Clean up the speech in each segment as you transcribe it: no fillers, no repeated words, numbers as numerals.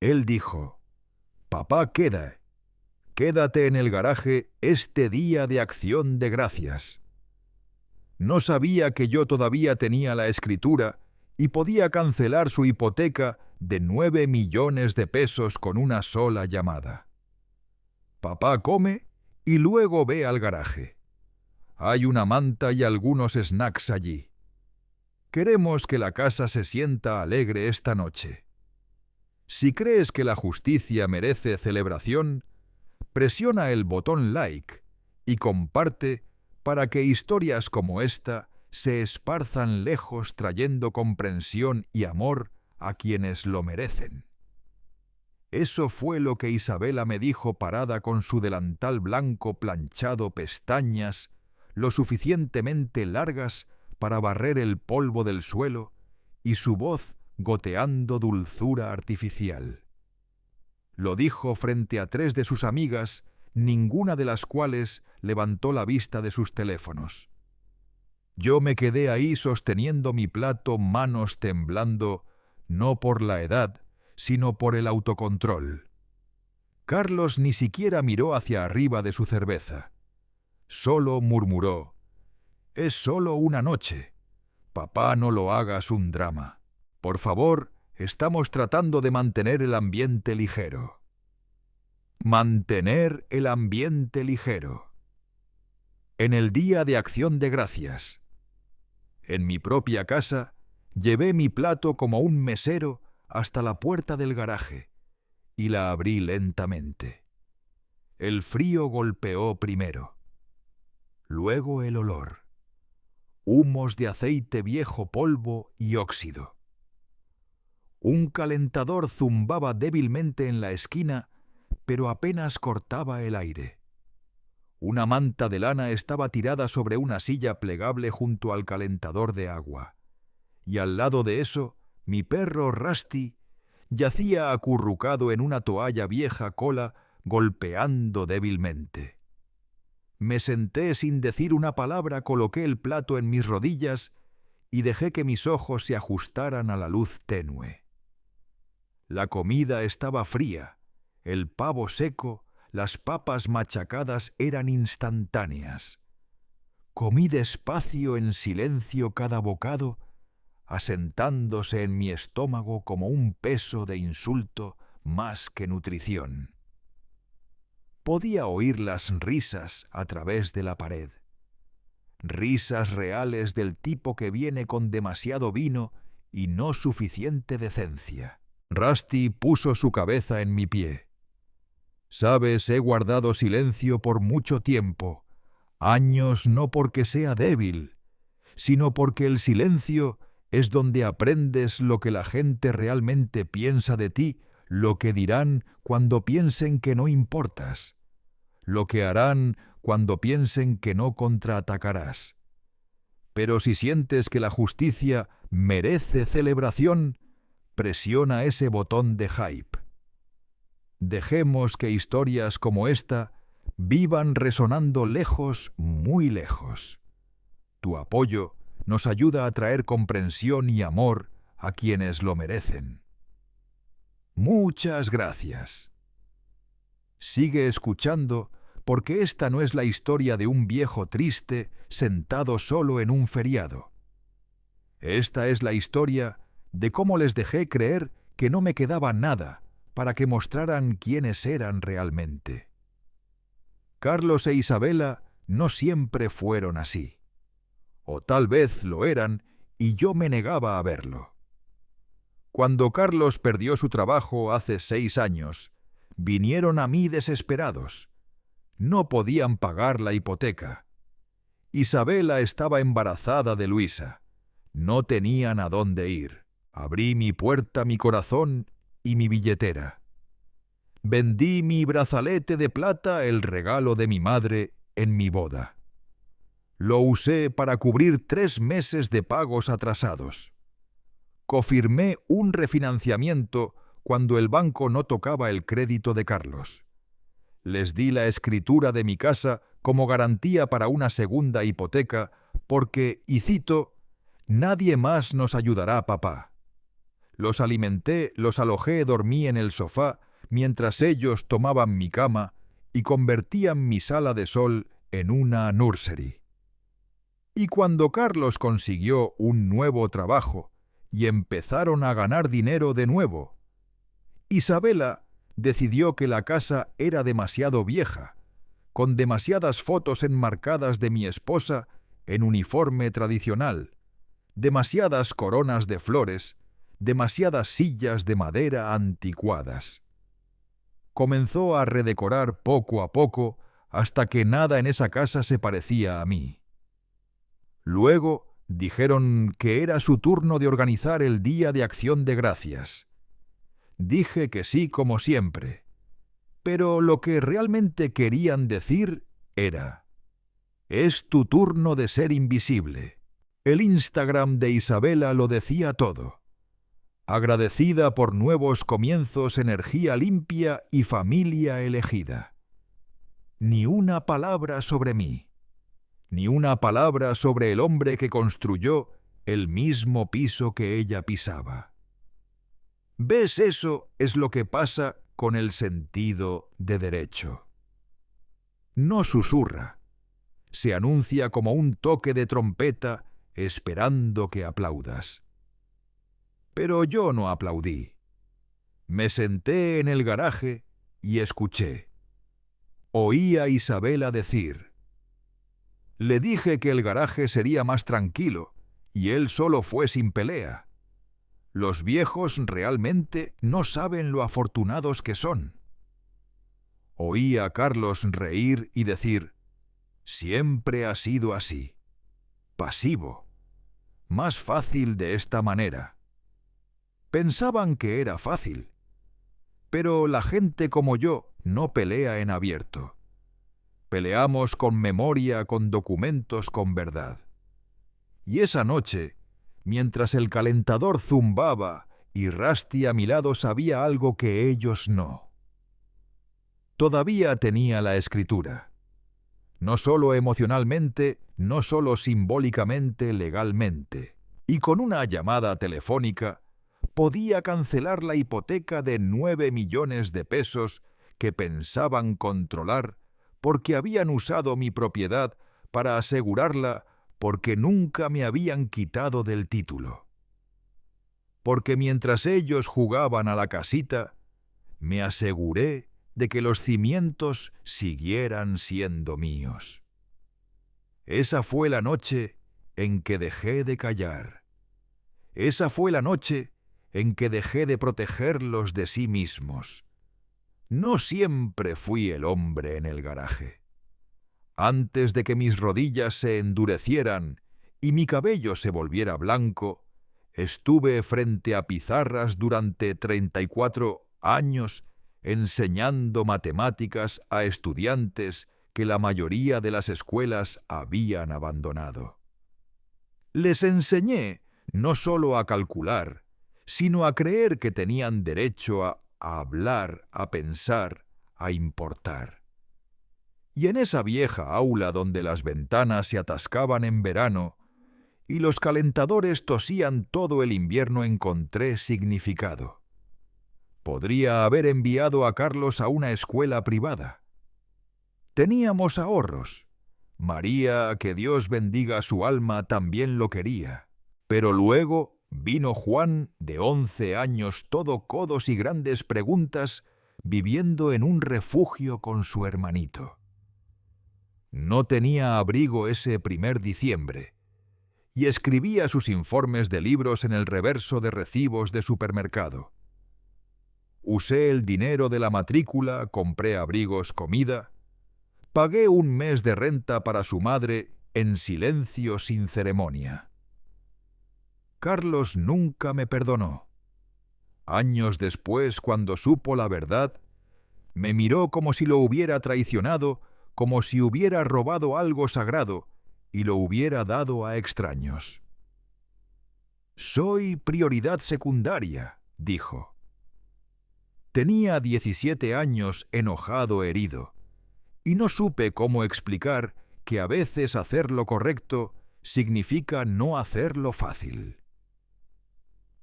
Él dijo: «Papá, quédate en el garaje este día de acción de gracias». No sabía que yo todavía tenía la escritura y podía cancelar su hipoteca de 9 millones de pesos con una sola llamada. Papá come y luego ve al garaje. Hay una manta y algunos snacks allí. Queremos que la casa se sienta alegre esta noche. Si crees que la justicia merece celebración, presiona el botón like y comparte para que historias como esta se esparzan lejos trayendo comprensión y amor a quienes lo merecen. Eso fue lo que Isabela me dijo parada con su delantal blanco planchado, pestañas lo suficientemente largas para barrer el polvo del suelo y su voz goteando dulzura artificial. Lo dijo frente a 3 de sus amigas, ninguna de las cuales levantó la vista de sus teléfonos. Yo me quedé ahí sosteniendo mi plato, manos temblando, no por la edad, sino por el autocontrol. Carlos ni siquiera miró hacia arriba de su cerveza. Solo murmuró: «Es solo una noche. Papá, no lo hagas un drama. Por favor, estamos tratando de mantener el ambiente ligero». Mantener el ambiente ligero. En el Día de Acción de Gracias. En mi propia casa, llevé mi plato como un mesero hasta la puerta del garaje y la abrí lentamente. El frío golpeó primero. Luego el olor. Humos de aceite viejo, polvo y óxido. Un calentador zumbaba débilmente en la esquina, pero apenas cortaba el aire. Una manta de lana estaba tirada sobre una silla plegable junto al calentador de agua, y al lado de eso, mi perro Rusty yacía acurrucado en una toalla vieja cola golpeando débilmente. Me senté sin decir una palabra, coloqué el plato en mis rodillas y dejé que mis ojos se ajustaran a la luz tenue. La comida estaba fría, el pavo seco, las papas machacadas eran instantáneas. Comí despacio en silencio cada bocado, asentándose en mi estómago como un peso de insulto más que nutrición. Podía oír las risas a través de la pared. Risas reales del tipo que viene con demasiado vino y no suficiente decencia. Rusty puso su cabeza en mi pie. «Sabes, he guardado silencio por mucho tiempo, años, no porque sea débil, sino porque el silencio es donde aprendes lo que la gente realmente piensa de ti, lo que dirán cuando piensen que no importas, lo que harán cuando piensen que no contraatacarás. Pero si sientes que la justicia merece celebración, presiona ese botón de hype. Dejemos que historias como esta vivan resonando lejos, muy lejos. Tu apoyo nos ayuda a traer comprensión y amor a quienes lo merecen. Muchas gracias. Sigue escuchando, porque esta no es la historia de un viejo triste sentado solo en un feriado. Esta es la historia de cómo les dejé creer que no me quedaba nada para que mostraran quiénes eran realmente. Carlos e Isabela no siempre fueron así. O tal vez lo eran y yo me negaba a verlo. Cuando Carlos perdió su trabajo hace 6 años, vinieron a mí desesperados. No podían pagar la hipoteca. Isabela estaba embarazada de Luisa. No tenían a dónde ir. Abrí mi puerta, mi corazón y mi billetera. Vendí mi brazalete de plata, el regalo de mi madre, en mi boda. Lo usé para cubrir 3 meses de pagos atrasados. Cofirmé un refinanciamiento cuando el banco no tocaba el crédito de Carlos. Les di la escritura de mi casa como garantía para una segunda hipoteca porque, y cito, «nadie más nos ayudará, papá». los alimenté, los alojé, dormí en el sofá, mientras ellos tomaban mi cama y convertían mi sala de sol en una nursery. Y cuando Carlos consiguió un nuevo trabajo y empezaron a ganar dinero de nuevo, Isabela decidió que la casa era demasiado vieja, con demasiadas fotos enmarcadas de mi esposa en uniforme tradicional, demasiadas coronas de flores, demasiadas sillas de madera anticuadas. Comenzó a redecorar poco a poco hasta que nada en esa casa se parecía a mí. Luego dijeron que era su turno de organizar el Día de Acción de Gracias. Dije que sí como siempre, pero lo que realmente querían decir era: «Es tu turno de ser invisible». El Instagram de Isabela lo decía todo. Agradecida por nuevos comienzos, energía limpia y familia elegida. Ni una palabra sobre mí. Ni una palabra sobre el hombre que construyó el mismo piso que ella pisaba. ¿Ves? Eso es lo que pasa con el sentido de derecho. No susurra. Se anuncia como un toque de trompeta esperando que aplaudas. Pero yo no aplaudí. Me senté en el garaje y escuché. Oí a Isabela decir: «Le dije que el garaje sería más tranquilo y él solo fue sin pelea. Los viejos realmente no saben lo afortunados que son». Oí a Carlos reír y decir: «Siempre ha sido así. Pasivo. Más fácil de esta manera». Pensaban que era fácil. Pero la gente como yo no pelea en abierto. Peleamos con memoria, con documentos, con verdad. Y esa noche, mientras el calentador zumbaba y Rusty a mi lado sabía algo que ellos no. Todavía tenía la escritura. No solo emocionalmente, no solo simbólicamente, legalmente. Y con una llamada telefónica podía cancelar la hipoteca de 9 millones de pesos que pensaban controlar porque habían usado mi propiedad para asegurarla, porque nunca me habían quitado del título. Porque mientras ellos jugaban a la casita, me aseguré de que los cimientos siguieran siendo míos. Esa fue la noche en que dejé de callar. Esa fue la noche en que dejé de protegerlos de sí mismos. No siempre fui el hombre en el garaje. Antes de que mis rodillas se endurecieran y mi cabello se volviera blanco, estuve frente a pizarras durante 34 años enseñando matemáticas a estudiantes que la mayoría de las escuelas habían abandonado. Les enseñé no solo a calcular, sino a creer que tenían derecho a hablar, a pensar, a importar. Y en esa vieja aula donde las ventanas se atascaban en verano y los calentadores tosían todo el invierno encontré significado. Podría haber enviado a Carlos a una escuela privada. Teníamos ahorros. María, que Dios bendiga su alma, también lo quería. Pero luego vino Juan, de 11 años, todo codos y grandes preguntas, viviendo en un refugio con su hermanito. No tenía abrigo ese primer diciembre, y escribía sus informes de libros en el reverso de recibos de supermercado. Usé el dinero de la matrícula, compré abrigos, comida, pagué un mes de renta para su madre en silencio, sin ceremonia. Carlos nunca me perdonó. Años después, cuando supo la verdad, me miró como si lo hubiera traicionado, como si hubiera robado algo sagrado y lo hubiera dado a extraños. «Soy prioridad secundaria», dijo. Tenía 17 años, enojado, herido, y no supe cómo explicar que a veces hacer lo correcto significa no hacerlo fácil.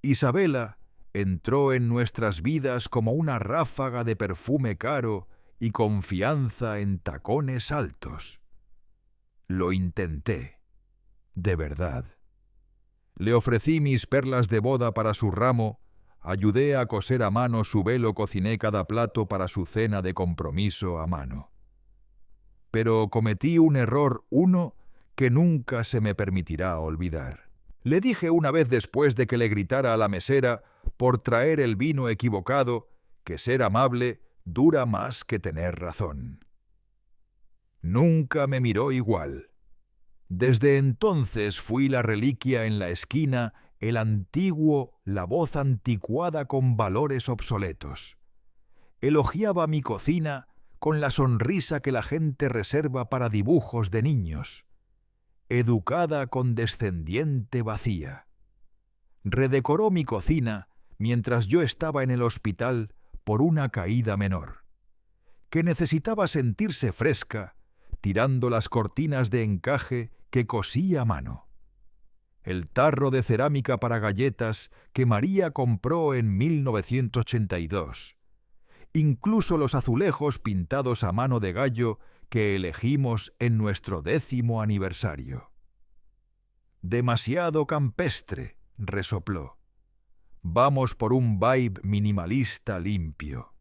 Isabela entró en nuestras vidas como una ráfaga de perfume caro y confianza en tacones altos. Lo intenté, de verdad. Le ofrecí mis perlas de boda para su ramo, ayudé a coser a mano su velo, cociné cada plato para su cena de compromiso a mano. Pero cometí un error, uno que nunca se me permitirá olvidar. Le dije una vez, después de que le gritara a la mesera por traer el vino equivocado, que ser amable dura más que tener razón. Nunca me miró igual. Desde entonces fui la reliquia en la esquina, el antiguo, la voz anticuada con valores obsoletos. Elogiaba mi cocina con la sonrisa que la gente reserva para dibujos de niños. Educada condescendiente vacía. Redecoró mi cocina mientras yo estaba en el hospital por una caída menor, que necesitaba sentirse fresca, tirando las cortinas de encaje que cosí a mano. El tarro de cerámica para galletas que María compró en 1982. Incluso los azulejos pintados a mano de gallo que elegimos en nuestro 10º aniversario. Demasiado campestre, resopló. Vamos por un vibe minimalista limpio.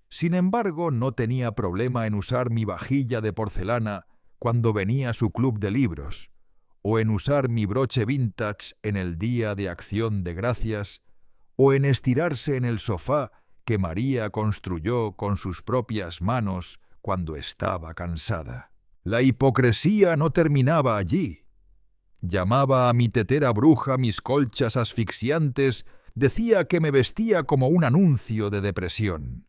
Sin embargo, no tenía problema en usar mi vajilla de porcelana cuando venía a su club de libros, o en usar mi broche vintage en el Día de Acción de Gracias, o en estirarse en el sofá que María construyó con sus propias manos cuando estaba cansada. La hipocresía no terminaba allí. Llamaba a mi tetera bruja mis colchas asfixiantes, decía que me vestía como un anuncio de depresión.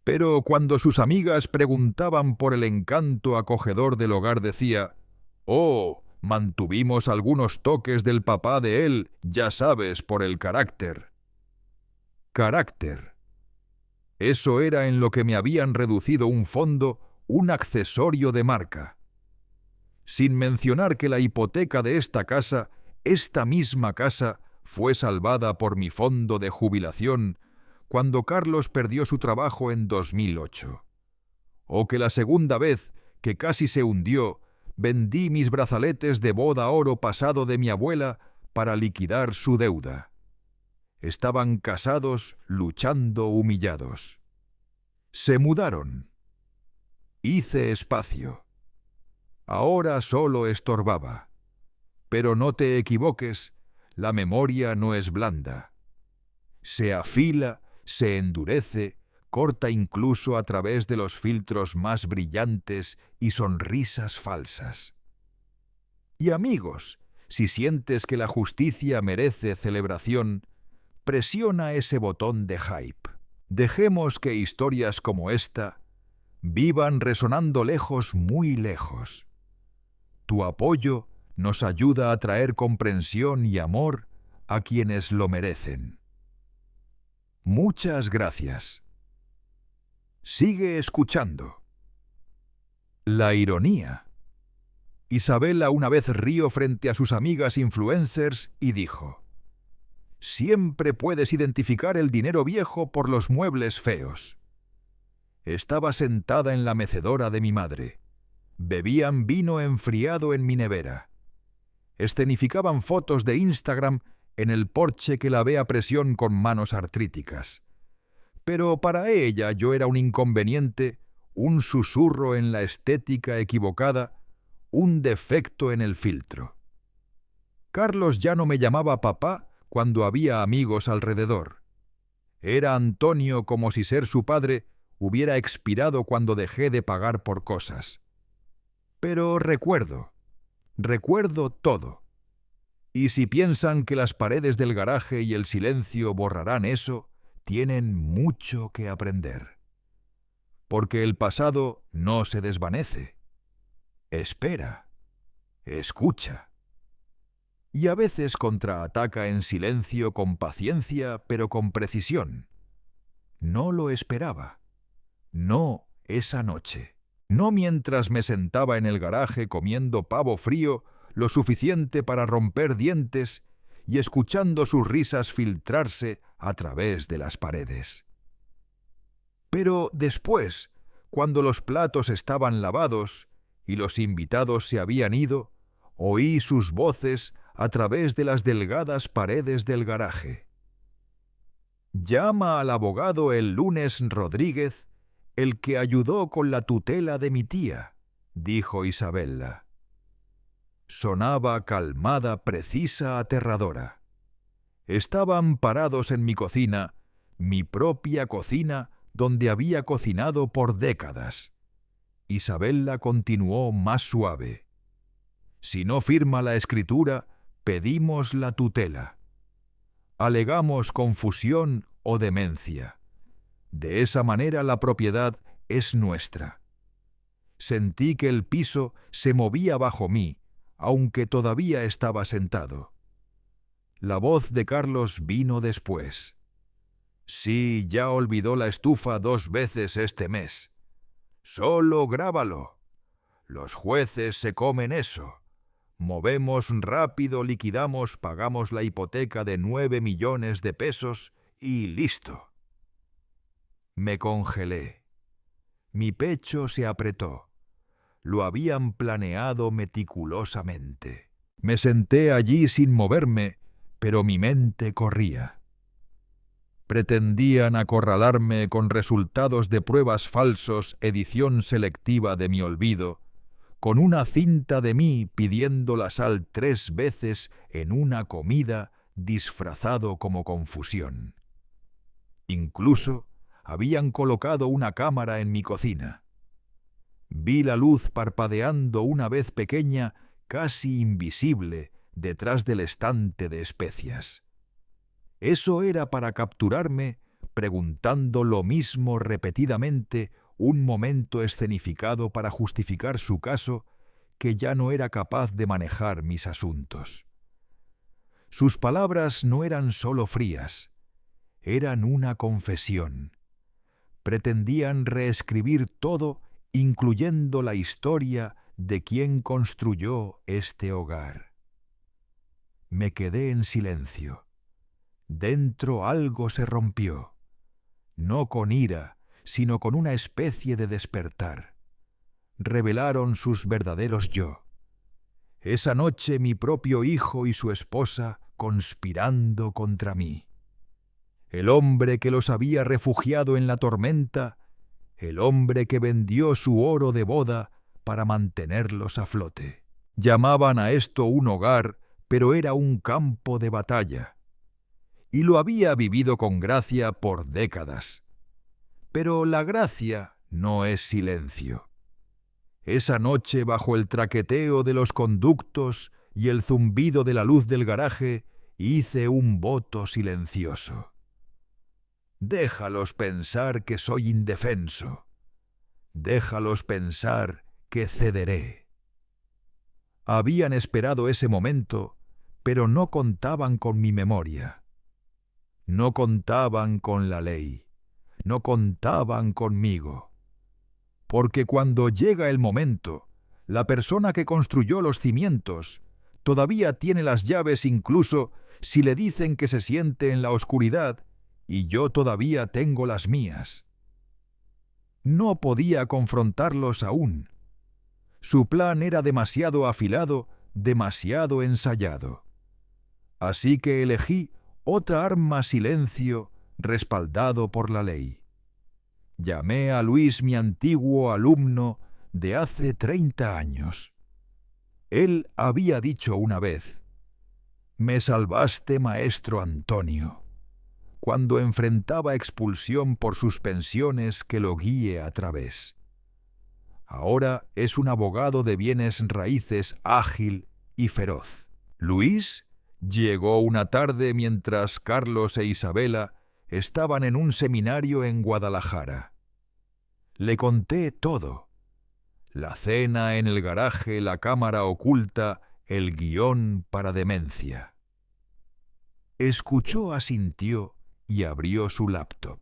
Pero cuando sus amigas preguntaban por el encanto acogedor del hogar, decía: «Oh, mantuvimos algunos toques del papá de él, ya sabes, por el carácter». Carácter. Eso era en lo que me habían reducido un fondo, un accesorio de marca. Sin mencionar que la hipoteca de esta misma casa, fue salvada por mi fondo de jubilación cuando Carlos perdió su trabajo en 2008. O que la segunda vez, que casi se hundió, vendí mis brazaletes de boda oro pasado de mi abuela para liquidar su deuda. Estaban casados, luchando, humillados. Se mudaron. Hice espacio. Ahora solo estorbaba. Pero no te equivoques, la memoria no es blanda. Se afila, se endurece, corta incluso a través de los filtros más brillantes y sonrisas falsas. Y amigos, si sientes que la justicia merece celebración, presiona ese botón de hype. Dejemos que historias como esta vivan resonando lejos, muy lejos. Tu apoyo nos ayuda a traer comprensión y amor a quienes lo merecen. Muchas gracias. Sigue escuchando. La ironía. Isabela una vez rió frente a sus amigas influencers y dijo: «Siempre puedes identificar el dinero viejo por los muebles feos». Estaba sentada en la mecedora de mi madre. Bebían vino enfriado en mi nevera. Escenificaban fotos de Instagram en el porche que lavé a presión con manos artríticas. Pero para ella yo era un inconveniente, un susurro en la estética equivocada, un defecto en el filtro. Carlos ya no me llamaba papá cuando había amigos alrededor. Era Antonio como si ser su padre hubiera expirado cuando dejé de pagar por cosas. Pero recuerdo todo. Y si piensan que las paredes del garaje y el silencio borrarán eso, tienen mucho que aprender. Porque el pasado no se desvanece. Espera, escucha. Y a veces contraataca en silencio, con paciencia, pero con precisión. No lo esperaba. No esa noche. No mientras me sentaba en el garaje comiendo pavo frío lo suficiente para romper dientes y escuchando sus risas filtrarse a través de las paredes. Pero después, cuando los platos estaban lavados y los invitados se habían ido, oí sus voces a través de las delgadas paredes del garaje. «Llama al abogado el lunes Rodríguez, el que ayudó con la tutela de mi tía», dijo Isabella. Sonaba calmada, precisa, aterradora. Estaban parados en mi cocina, mi propia cocina, donde había cocinado por décadas. Isabella continuó más suave. «Si no firma la escritura, pedimos la tutela. Alegamos confusión o demencia. De esa manera la propiedad es nuestra». Sentí que el piso se movía bajo mí, aunque todavía estaba sentado. La voz de Carlos vino después. «Sí, ya olvidó la estufa 2 veces este mes. Solo grábalo. Los jueces se comen eso. Movemos rápido, liquidamos, pagamos la hipoteca de 9 millones de pesos y listo». Me congelé. Mi pecho se apretó. Lo habían planeado meticulosamente. Me senté allí sin moverme, pero mi mente corría. Pretendían acorralarme con resultados de pruebas falsos, edición selectiva de mi olvido, con una cinta de mí pidiendo la sal 3 veces en una comida disfrazado como confusión. Incluso habían colocado una cámara en mi cocina. Vi la luz parpadeando una vez pequeña, casi invisible, detrás del estante de especias. Eso era para capturarme, preguntando lo mismo repetidamente, un momento escenificado para justificar su caso, que ya no era capaz de manejar mis asuntos. Sus palabras no eran solo frías, eran una confesión. Pretendían reescribir todo, incluyendo la historia de quien construyó este hogar. Me quedé en silencio. Dentro algo se rompió, no con ira, sino con una especie de despertar. Revelaron sus verdaderos yo. Esa noche mi propio hijo y su esposa conspirando contra mí. El hombre que los había refugiado en la tormenta, el hombre que vendió su oro de boda para mantenerlos a flote. Llamaban a esto un hogar, pero era un campo de batalla. Y lo había vivido con gracia por décadas. Pero la gracia no es silencio. Esa noche, bajo el traqueteo de los conductos y el zumbido de la luz del garaje, hice un voto silencioso. Déjalos pensar que soy indefenso. Déjalos pensar que cederé. Habían esperado ese momento, pero no contaban con mi memoria. No contaban con la ley. No contaban conmigo. Porque cuando llega el momento, la persona que construyó los cimientos todavía tiene las llaves incluso si le dicen que se siente en la oscuridad, y yo todavía tengo las mías. No podía confrontarlos aún. Su plan era demasiado afilado, demasiado ensayado. Así que elegí otra arma silencio respaldado por la ley. Llamé a Luis, mi antiguo alumno de hace 30 años. Él había dicho una vez: «Me salvaste, maestro Antonio», cuando enfrentaba expulsión por suspensiones que lo guíe a través. Ahora es un abogado de bienes raíces ágil y feroz. Luis llegó una tarde mientras Carlos e Isabella estaban en un seminario en Guadalajara. Le conté todo: la cena en el garaje, la cámara oculta, el guión para demencia. Escuchó, asintió y abrió su laptop.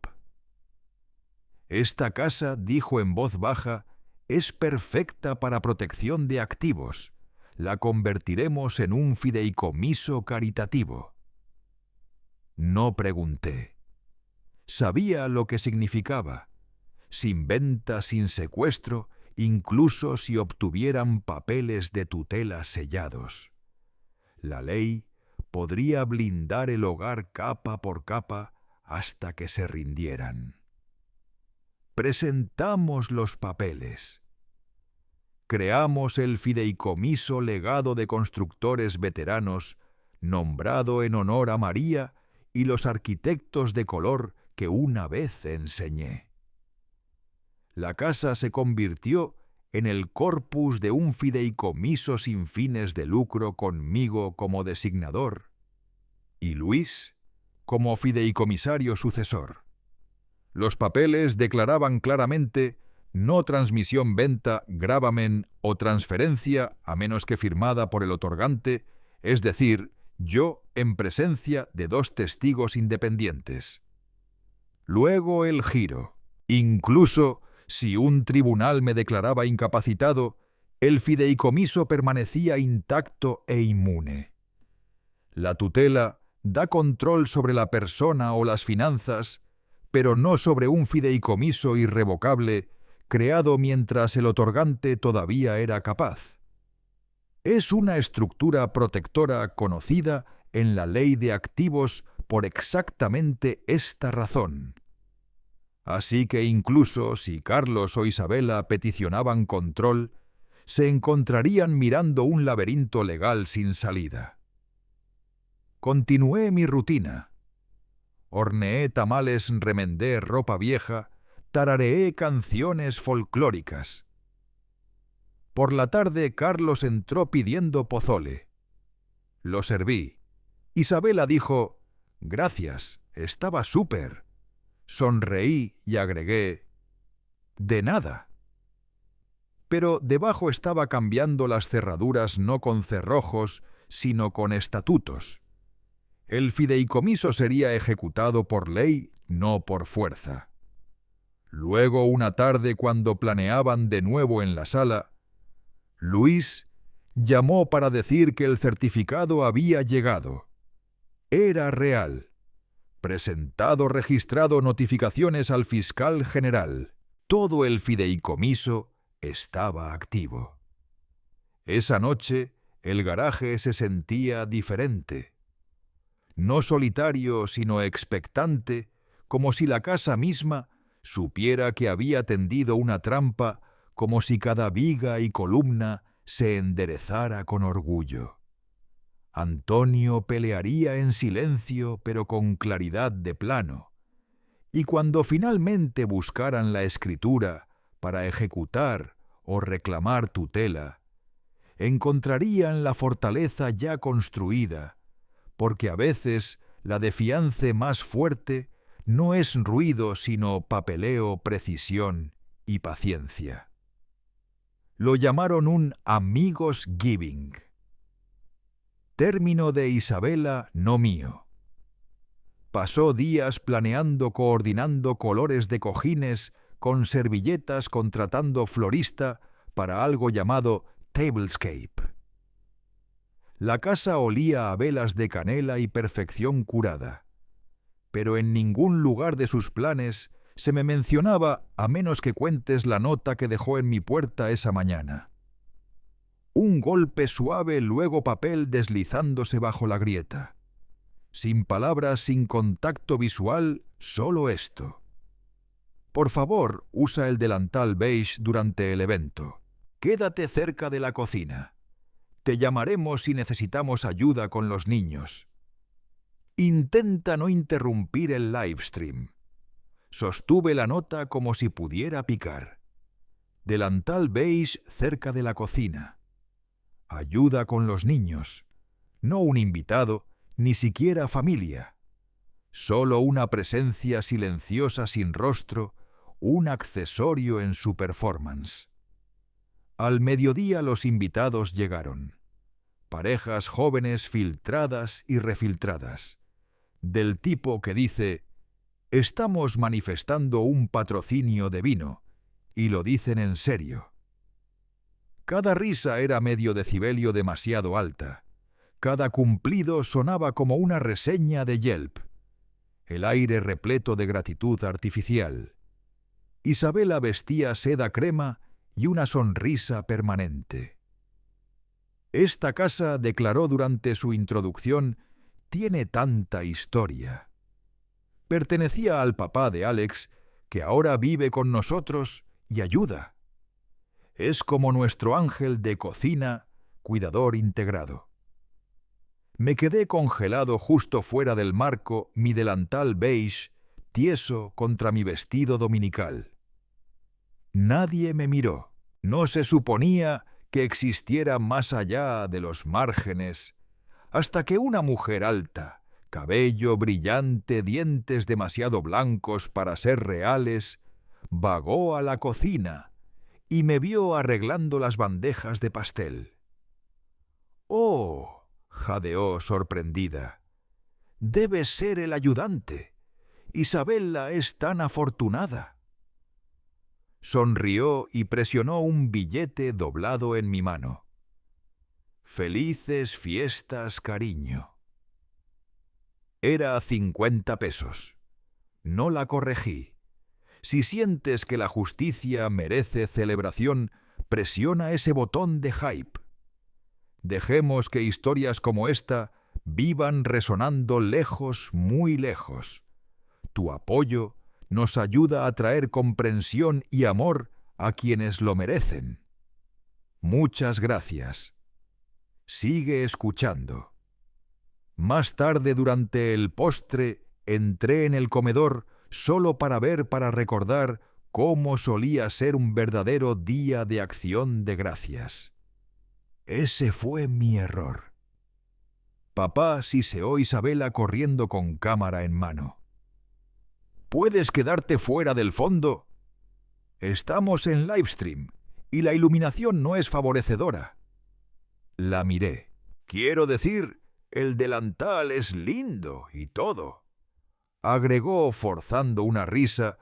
«Esta casa», dijo en voz baja, «es perfecta para protección de activos. La convertiremos en un fideicomiso caritativo». No pregunté. Sabía lo que significaba. Sin venta, sin secuestro, incluso si obtuvieran papeles de tutela sellados. La ley podría blindar el hogar capa por capa hasta que se rindieran. Presentamos los papeles. Creamos el Fideicomiso Legado de Constructores Veteranos, nombrado en honor a María y los arquitectos de color que una vez enseñé. La casa se convirtió en el corpus de un fideicomiso sin fines de lucro conmigo como designador y Luis como fideicomisario sucesor. Los papeles declaraban claramente no transmisión, venta, gravamen o transferencia a menos que firmada por el otorgante, es decir, yo en presencia de 2 testigos independientes. Luego el giro. Incluso si un tribunal me declaraba incapacitado, el fideicomiso permanecía intacto e inmune. La tutela da control sobre la persona o las finanzas, pero no sobre un fideicomiso irrevocable creado mientras el otorgante todavía era capaz. Es una estructura protectora conocida en la ley de activos por exactamente esta razón. Así que incluso si Carlos o Isabela peticionaban control, se encontrarían mirando un laberinto legal sin salida. Continué mi rutina. Horneé tamales, remendé ropa vieja, tarareé canciones folclóricas. Por la tarde Carlos entró pidiendo pozole. Lo serví. Isabela dijo: «Gracias, estaba súper». Sonreí y agregué: «De nada». Pero debajo estaba cambiando las cerraduras no con cerrojos, sino con estatutos. El fideicomiso sería ejecutado por ley, no por fuerza. Luego, una tarde, cuando planeaban de nuevo en la sala, Luis llamó para decir que el certificado había llegado. Era real. Presentado, registrado, notificaciones al fiscal general. Todo el fideicomiso estaba activo. Esa noche, el garaje se sentía diferente. No solitario, sino expectante, como si la casa misma supiera que había tendido una trampa, como si cada viga y columna se enderezara con orgullo. Antonio pelearía en silencio, pero con claridad de plano, y cuando finalmente buscaran la escritura para ejecutar o reclamar tutela, encontrarían la fortaleza ya construida, porque a veces la de fianza más fuerte no es ruido sino papeleo, precisión y paciencia. Lo llamaron un amigos giving. Término de Isabela, no mío. Pasó días planeando, coordinando colores de cojines, con servilletas, contratando florista para algo llamado tablescape. La casa olía a velas de canela y perfección curada, pero en ningún lugar de sus planes se me mencionaba, a menos que cuentes la nota que dejó en mi puerta esa mañana. Un golpe suave, luego papel deslizándose bajo la grieta. Sin palabras, sin contacto visual, solo esto. Por favor, usa el delantal beige durante el evento. Quédate cerca de la cocina. Te llamaremos si necesitamos ayuda con los niños. Intenta no interrumpir el livestream. Sostuve la nota como si pudiera picar. Delantal beige cerca de la cocina. Ayuda con los niños. No un invitado, ni siquiera familia. Solo una presencia silenciosa sin rostro, un accesorio en su performance. Al mediodía los invitados llegaron. Parejas jóvenes filtradas y refiltradas. Del tipo que dice: «Estamos manifestando un patrocinio de vino», y lo dicen en serio. Cada risa era medio decibelio demasiado alta. Cada cumplido sonaba como una reseña de Yelp. el aire repleto de gratitud artificial. Isabela vestía seda crema y una sonrisa permanente. Esta casa, declaró durante su introducción, tiene tanta historia. Pertenecía al papá de Alex, que ahora vive con nosotros y ayuda. Es como nuestro ángel de cocina, cuidador integrado. Me quedé congelado justo fuera del marco, mi delantal beige, tieso contra mi vestido dominical. Nadie me miró. No se suponía que existiera más allá de los márgenes, hasta que una mujer alta, cabello brillante, dientes demasiado blancos para ser reales, vagó a la cocina y me vio arreglando las bandejas de pastel. «Oh», jadeó sorprendida, «debe ser el ayudante. Isabela es tan afortunada». Sonrió y presionó un billete doblado en mi mano. «Felices fiestas, cariño». Era 50 pesos. No la corregí. Si sientes que la justicia merece celebración, presiona ese botón de hype. Dejemos que historias como esta vivan resonando lejos, muy lejos. Tu apoyo nos ayuda a traer comprensión y amor a quienes lo merecen. Muchas gracias. Sigue escuchando. Más tarde, durante el postre, entré en el comedor solo para recordar cómo solía ser un verdadero día de acción de gracias. Ese fue mi error. Papá siseó Isabela corriendo con cámara en mano. ¿Puedes quedarte fuera del fondo? Estamos en livestream y la iluminación no es favorecedora. La miré. Quiero decir, el delantal es lindo y todo. Agregó forzando una risa,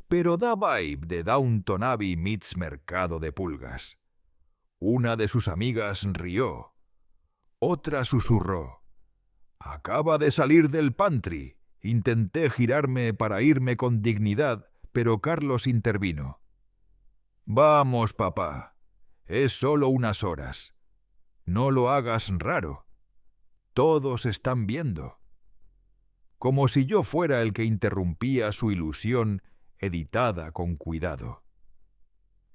pero da vibe de Downton Abbey meets Mercado de Pulgas. Una de sus amigas rió. Otra susurró. Acaba de salir del pantry. Intenté girarme para irme con dignidad, pero Carlos intervino. Vamos, papá. Es solo unas horas. No lo hagas raro. Todos están viendo. Como si yo fuera el que interrumpía su ilusión editada con cuidado.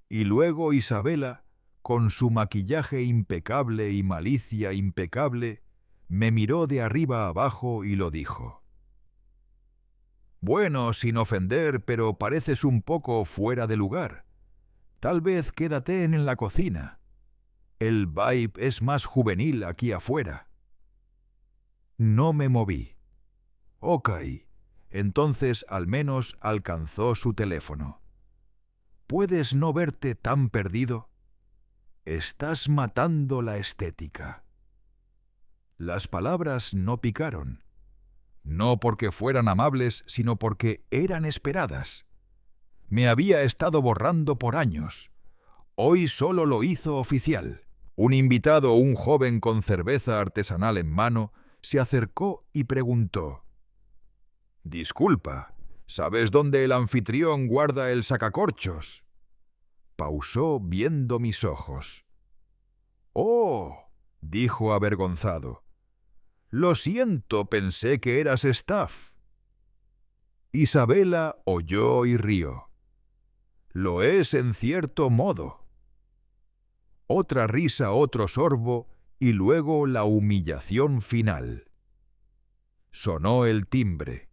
Y luego Isabela, con su maquillaje impecable y malicia impecable, me miró de arriba a abajo y lo dijo. Bueno, sin ofender, pero pareces un poco fuera de lugar. Tal vez quédate en la cocina. El vibe es más juvenil aquí afuera. No me moví. Ok, entonces al menos alcanzó su teléfono. ¿Puedes no verte tan perdido? Estás matando la estética. Las palabras no picaron. No porque fueran amables, sino porque eran esperadas. Me había estado borrando por años. Hoy solo lo hizo oficial. Un invitado, un joven con cerveza artesanal en mano, se acercó y preguntó. «Disculpa, ¿sabes dónde el anfitrión guarda el sacacorchos?» Pausó viendo mis ojos. «Oh», dijo avergonzado. «Lo siento, pensé que eras staff». Isabela oyó y rió. «Lo es en cierto modo». Otra risa, otro sorbo y luego la humillación final. Sonó el timbre.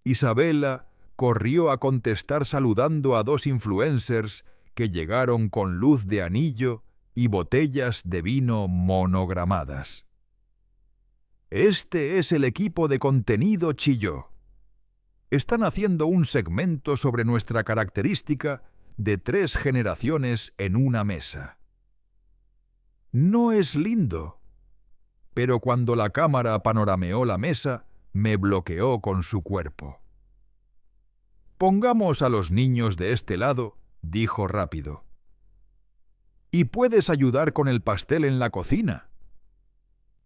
Isabela corrió a contestar saludando a 2 influencers que llegaron con luz de anillo y botellas de vino monogramadas. «Este es el equipo de contenido», chilló. «Están haciendo un segmento sobre nuestra característica de 3 generaciones en una mesa». No es lindo, pero cuando la cámara panorameó la mesa, me bloqueó con su cuerpo. «Pongamos a los niños de este lado», dijo rápido. «¿Y puedes ayudar con el pastel en la cocina?»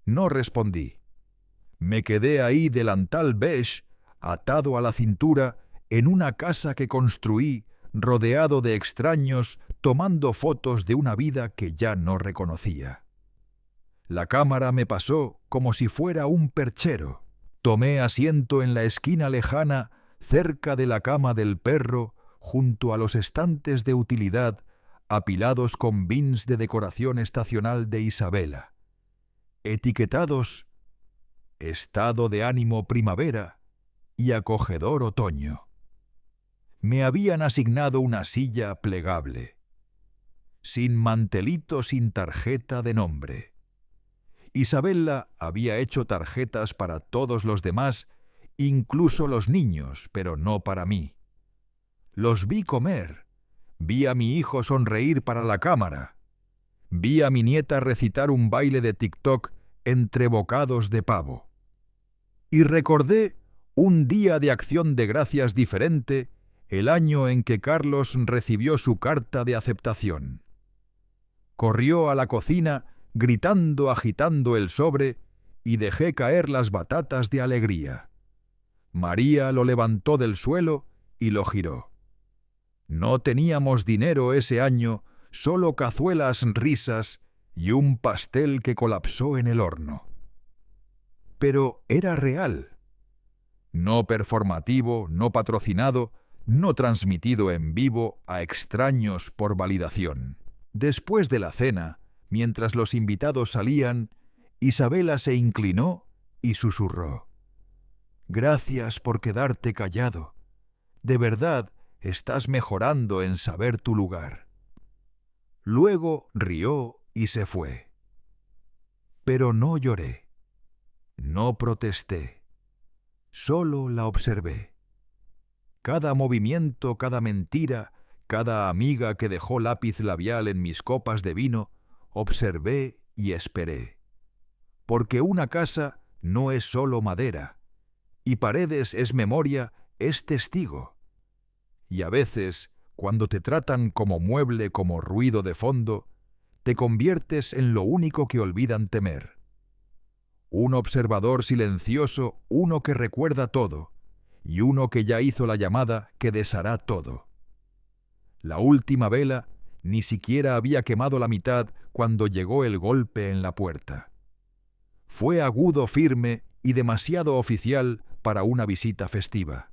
No respondí. Me quedé ahí delantal beige, atado a la cintura, en una casa que construí, rodeado de extraños, tomando fotos de una vida que ya no reconocía. La cámara me pasó como si fuera un perchero. Tomé asiento en la esquina lejana, cerca de la cama del perro, junto a los estantes de utilidad, apilados con bins de decoración estacional de Isabela, etiquetados estado de ánimo primavera y acogedor otoño. Me habían asignado una silla plegable, sin mantelito, sin tarjeta de nombre. Isabela había hecho tarjetas para todos los demás, incluso los niños, pero no para mí. Los vi comer, vi a mi hijo sonreír para la cámara, vi a mi nieta recitar un baile de TikTok entre bocados de pavo. Y recordé un día de acción de gracias diferente, el año en que Carlos recibió su carta de aceptación. Corrió a la cocina, gritando, agitando el sobre, y dejé caer las batatas de alegría. María lo levantó del suelo y lo giró. No teníamos dinero ese año, solo cazuelas, risas y un pastel que colapsó en el horno. Pero era real. No performativo, no patrocinado, no transmitido en vivo a extraños por validación. Después de la cena, mientras los invitados salían, Isabela se inclinó y susurró: «Gracias por quedarte callado. De verdad, estás mejorando en saber tu lugar». Luego rió y se fue. Pero no lloré, no protesté, solo la observé. Cada movimiento, cada mentira, cada amiga que dejó lápiz labial en mis copas de vino, observé y esperé. Porque una casa no es solo madera, y Paredes es memoria, es testigo. Y a veces, cuando te tratan como mueble, como ruido de fondo, te conviertes en lo único que olvidan temer. Un observador silencioso, uno que recuerda todo, y uno que ya hizo la llamada que deshará todo. La última vela ni siquiera había quemado la mitad cuando llegó el golpe en la puerta. Fue agudo, firme y demasiado oficial para una visita festiva.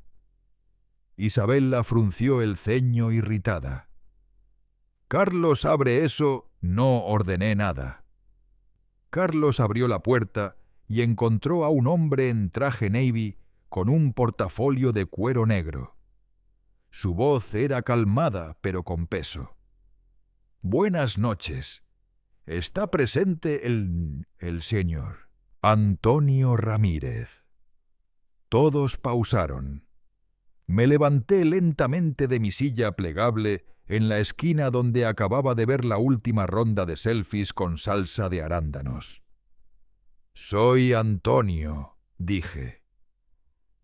Isabela frunció el ceño irritada. «Carlos, abre eso», no ordené nada. Carlos abrió la puerta y encontró a un hombre en traje navy con un portafolio de cuero negro. Su voz era calmada, pero con peso. «Buenas noches. Está presente el señor Antonio Ramírez». Todos pausaron. Me levanté lentamente de mi silla plegable en la esquina donde acababa de ver la última ronda de selfies con salsa de arándanos. «Soy Antonio», dije.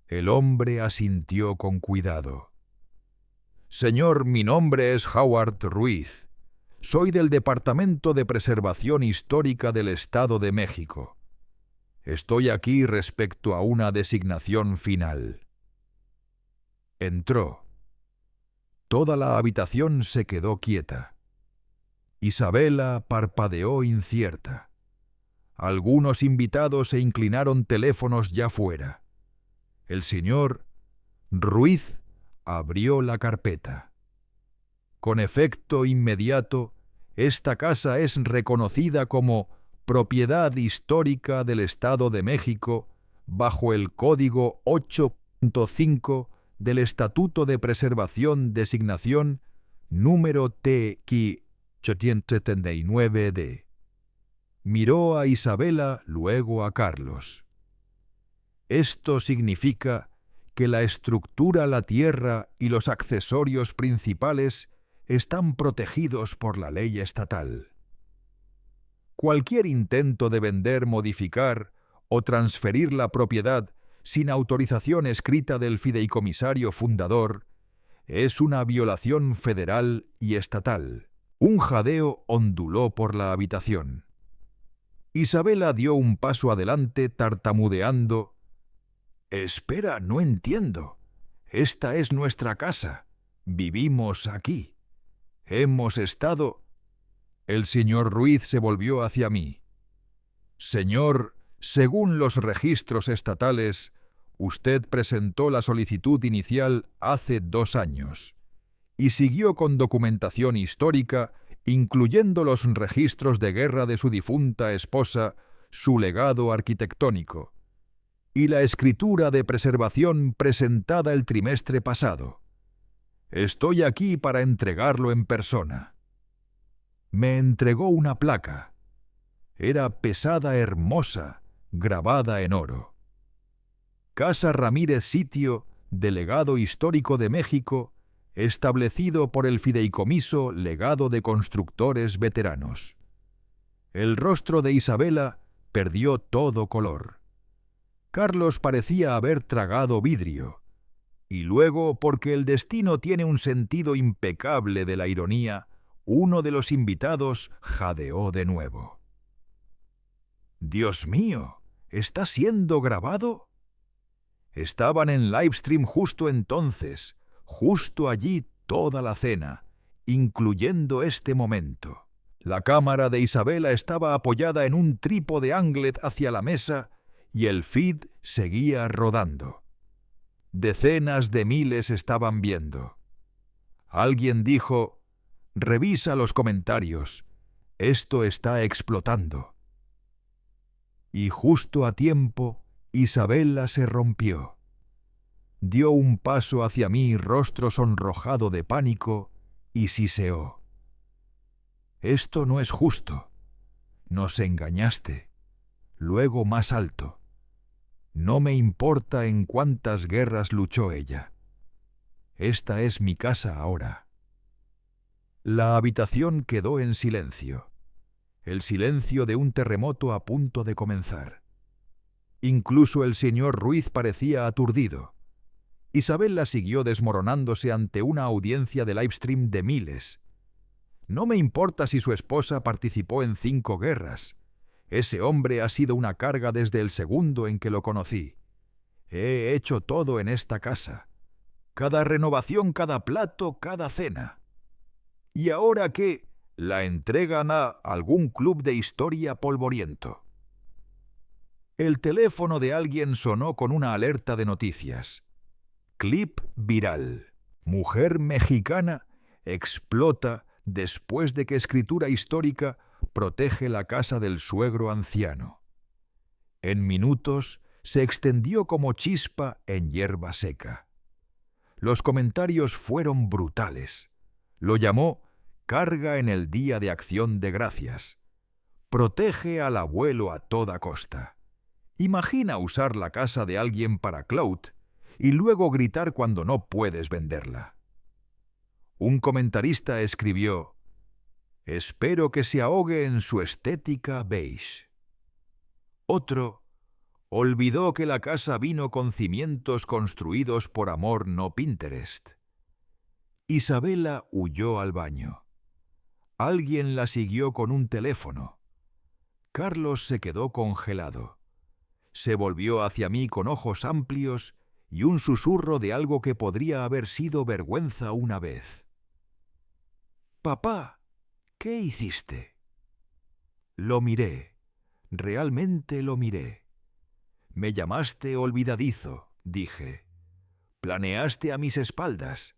El hombre asintió con cuidado. «Señor, mi nombre es Howard Ruiz. Soy del Departamento de Preservación Histórica del Estado de México. Estoy aquí respecto a una designación final». Entró. Toda la habitación se quedó quieta. Isabela parpadeó incierta. Algunos invitados se inclinaron teléfonos ya fuera. El señor Ruiz abrió la carpeta. Con efecto inmediato, esta casa es reconocida como Propiedad Histórica del Estado de México bajo el Código 8.5 del Estatuto de Preservación Designación número TQ 879D. Miró a Isabela, luego a Carlos. Esto significa que la estructura, la tierra y los accesorios principales están protegidos por la ley estatal. Cualquier intento de vender, modificar o transferir la propiedad sin autorización escrita del fideicomisario fundador es una violación federal y estatal. Un jadeo onduló por la habitación. Isabela dio un paso adelante tartamudeando: Espera, no entiendo. Esta es nuestra casa. Vivimos aquí. Hemos estado... El señor Ruiz se volvió hacia mí. Señor, según los registros estatales, usted presentó la solicitud inicial hace 2 años y siguió con documentación histórica, incluyendo los registros de guerra de su difunta esposa, su legado arquitectónico, y la escritura de preservación presentada el trimestre pasado. Estoy aquí para entregarlo en persona. Me entregó una placa. Era pesada, hermosa, grabada en oro. Casa Ramírez Sitio, delegado histórico de México, establecido por el Fideicomiso Legado de Constructores Veteranos. El rostro de Isabela perdió todo color. Carlos parecía haber tragado vidrio, y luego, porque el destino tiene un sentido impecable de la ironía, uno de los invitados jadeó de nuevo. «Dios mío, ¿está siendo grabado?» Estaban en livestream justo entonces, justo allí toda la cena, incluyendo este momento. La cámara de Isabela estaba apoyada en un trípode Anglet hacia la mesa y el feed seguía rodando. Decenas de miles estaban viendo. Alguien dijo: «Revisa los comentarios. Esto está explotando». Y justo a tiempo, Isabela se rompió. Dio un paso hacia mí, rostro sonrojado de pánico, y siseó: «Esto no es justo. Nos engañaste». Luego más alto: «No me importa en cuántas guerras luchó ella. Esta es mi casa ahora». La habitación quedó en silencio. El silencio de un terremoto a punto de comenzar. Incluso el señor Ruiz parecía aturdido. Isabela siguió desmoronándose ante una audiencia de livestream de miles. No me importa si su esposa participó en 5 guerras. Ese hombre ha sido una carga desde el segundo en que lo conocí. He hecho todo en esta casa. Cada renovación, cada plato, cada cena. ¿Y ahora qué? La entregan a algún club de historia polvoriento. El teléfono de alguien sonó con una alerta de noticias. Clip viral. Mujer mexicana explota después de que escritura histórica protege la casa del suegro anciano. En minutos se extendió como chispa en hierba seca. Los comentarios fueron brutales. Lo llamó «Carga en el Día de Acción de Gracias». Protege al abuelo a toda costa. Imagina usar la casa de alguien para clout y luego gritar cuando no puedes venderla. Un comentarista escribió: «Espero que se ahogue en su estética beige». Otro olvidó que la casa vino con cimientos construidos por amor, no Pinterest. Isabela huyó al baño. Alguien la siguió con un teléfono. Carlos se quedó congelado. Se volvió hacia mí con ojos amplios y un susurro de algo que podría haber sido vergüenza una vez. «Papá, ¿qué hiciste?» Lo miré. Realmente lo miré. «Me llamaste olvidadizo», dije. «Planeaste a mis espaldas.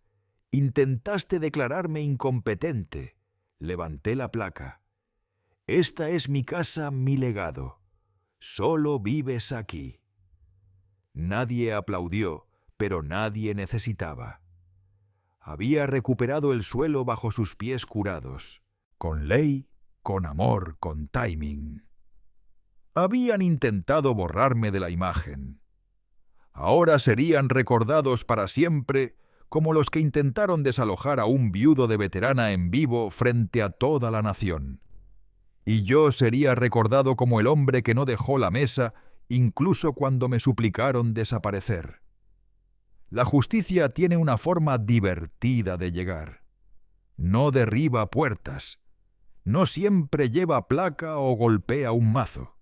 Intentaste declararme incompetente». Levanté la placa. «Esta es mi casa, mi legado. Solo vives aquí». Nadie aplaudió, pero nadie necesitaba. Había recuperado el suelo bajo sus pies curados. Con ley, con amor, con timing. Habían intentado borrarme de la imagen. Ahora serían recordados para siempre como los que intentaron desalojar a un viudo de veterana en vivo frente a toda la nación. Y yo sería recordado como el hombre que no dejó la mesa incluso cuando me suplicaron desaparecer. La justicia tiene una forma divertida de llegar. No derriba puertas. No siempre lleva placa o golpea un mazo.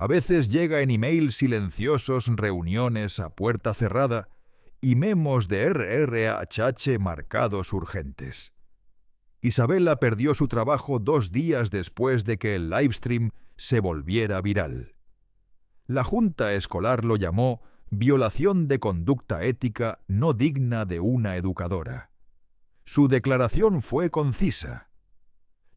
A veces llega en email silenciosos reuniones a puerta cerrada y memos de RRHH marcados urgentes. Isabela perdió su trabajo 2 días después de que el livestream se volviera viral. La Junta Escolar lo llamó violación de conducta ética no digna de una educadora. Su declaración fue concisa.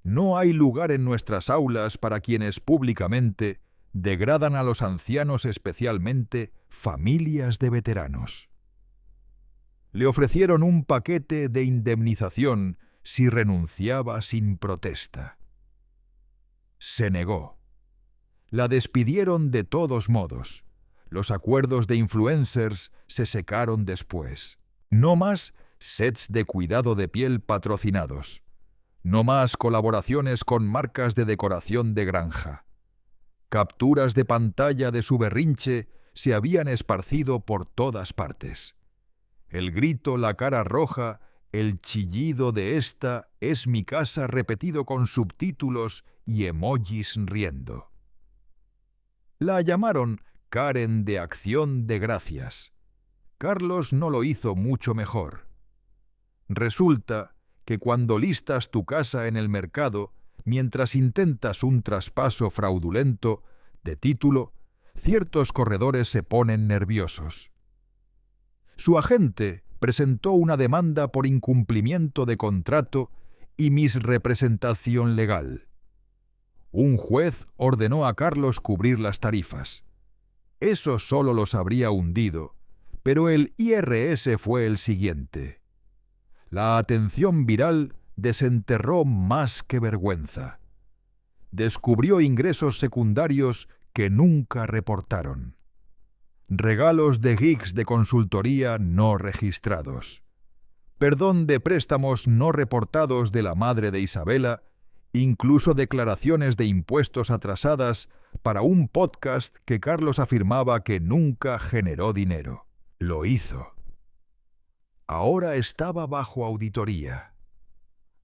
No hay lugar en nuestras aulas para quienes públicamente degradan a los ancianos, especialmente familias de veteranos. Le ofrecieron un paquete de indemnización si renunciaba sin protesta. Se negó. La despidieron de todos modos. Los acuerdos de influencers se secaron después. No más sets de cuidado de piel patrocinados. No más colaboraciones con marcas de decoración de granja. Capturas de pantalla de su berrinche se habían esparcido por todas partes. El grito, la cara roja, el chillido de "esta es mi casa" repetido con subtítulos y emojis riendo. La llamaron Karen de Acción de Gracias. Carlos no lo hizo mucho mejor. Resulta que cuando listas tu casa en el mercado, mientras intentas un traspaso fraudulento de título, ciertos corredores se ponen nerviosos. Su agente presentó una demanda por incumplimiento de contrato y misrepresentación legal. Un juez ordenó a Carlos cubrir las tarifas. Eso solo los habría hundido, pero el IRS fue el siguiente. La atención viral desenterró más que vergüenza. Descubrió ingresos secundarios que nunca reportaron. Regalos de gigs de consultoría no registrados. Perdón de préstamos no reportados de la madre de Isabela, incluso declaraciones de impuestos atrasadas para un podcast que Carlos afirmaba que nunca generó dinero. Lo hizo. Ahora estaba bajo auditoría.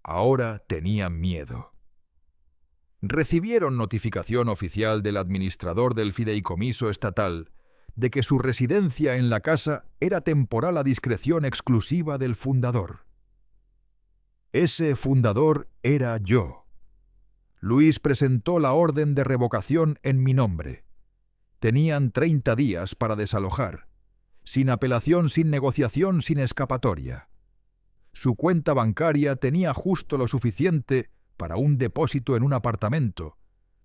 Ahora tenían miedo. Recibieron notificación oficial del administrador del fideicomiso estatal de que su residencia en la casa era temporal a discreción exclusiva del fundador. Ese fundador era yo. Luis presentó la orden de revocación en mi nombre. Tenían 30 días para desalojar. Sin apelación, sin negociación, sin escapatoria. Su cuenta bancaria tenía justo lo suficiente para un depósito en un apartamento,